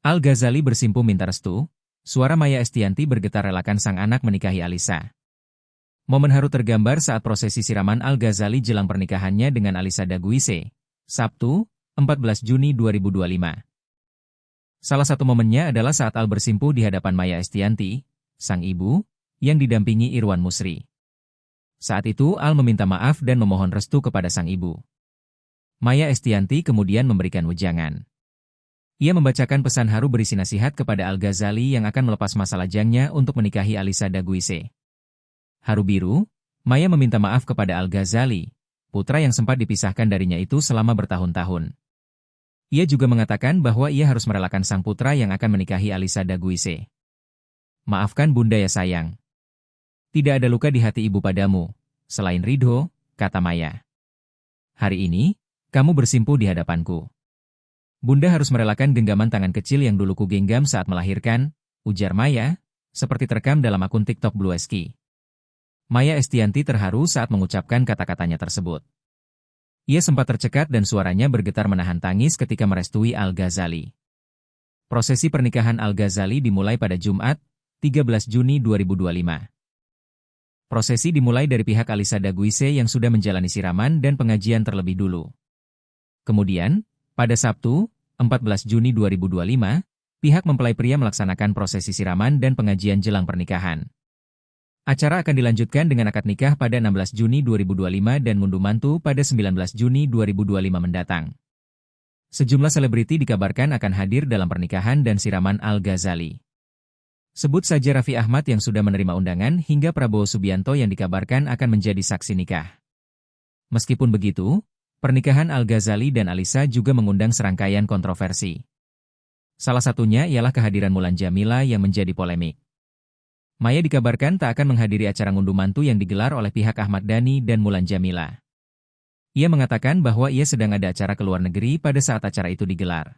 Al-Ghazali bersimpu minta restu, suara Maya Estianty bergetar relakan sang anak menikahi Alyssa. Momen haru tergambar saat prosesi siraman Al-Ghazali jelang pernikahannya dengan Alyssa Daguise, Sabtu, 14 Juni 2025. Salah satu momennya adalah saat Al bersimpu di hadapan Maya Estianty, sang ibu, yang didampingi Irwan Musri. Saat itu Al meminta maaf dan memohon restu kepada sang ibu. Maya Estianty kemudian memberikan wejangan. Ia membacakan pesan haru berisi nasihat kepada Al-Ghazali yang akan melepas masa lajangnya untuk menikahi Alyssa Daguise. Haru biru, Maya meminta maaf kepada Al-Ghazali, putra yang sempat dipisahkan darinya itu selama bertahun-tahun. Ia juga mengatakan bahwa ia harus merelakan sang putra yang akan menikahi Alyssa Daguise. Maafkan bunda ya sayang. Tidak ada luka di hati ibu padamu, selain ridho, kata Maya. Hari ini, kamu bersimpu di hadapanku. Bunda harus merelakan genggaman tangan kecil yang dulu kugenggam saat melahirkan, ujar Maya, seperti terekam dalam akun TikTok Bluesky. Maya Estianty terharu saat mengucapkan kata-katanya tersebut. Ia sempat tercekat dan suaranya bergetar menahan tangis ketika merestui Al-Ghazali. Prosesi pernikahan Al-Ghazali dimulai pada Jumat, 13 Juni 2025. Prosesi dimulai dari pihak Alyssa Daguise yang sudah menjalani siraman dan pengajian terlebih dulu. Kemudian, pada Sabtu, 14 Juni 2025, pihak mempelai pria melaksanakan prosesi siraman dan pengajian jelang pernikahan. Acara akan dilanjutkan dengan akad nikah pada 16 Juni 2025 dan ngunduh mantu pada 19 Juni 2025 mendatang. Sejumlah selebriti dikabarkan akan hadir dalam pernikahan dan siraman Al-Ghazali. Sebut saja Raffi Ahmad yang sudah menerima undangan hingga Prabowo Subianto yang dikabarkan akan menjadi saksi nikah. Meskipun begitu, pernikahan Al-Ghazali dan Alyssa juga mengundang serangkaian kontroversi. Salah satunya ialah kehadiran Mulan Jameela yang menjadi polemik. Maya dikabarkan tak akan menghadiri acara ngunduh mantu yang digelar oleh pihak Ahmad Dhani dan Mulan Jameela. Ia mengatakan bahwa ia sedang ada acara ke luar negeri pada saat acara itu digelar.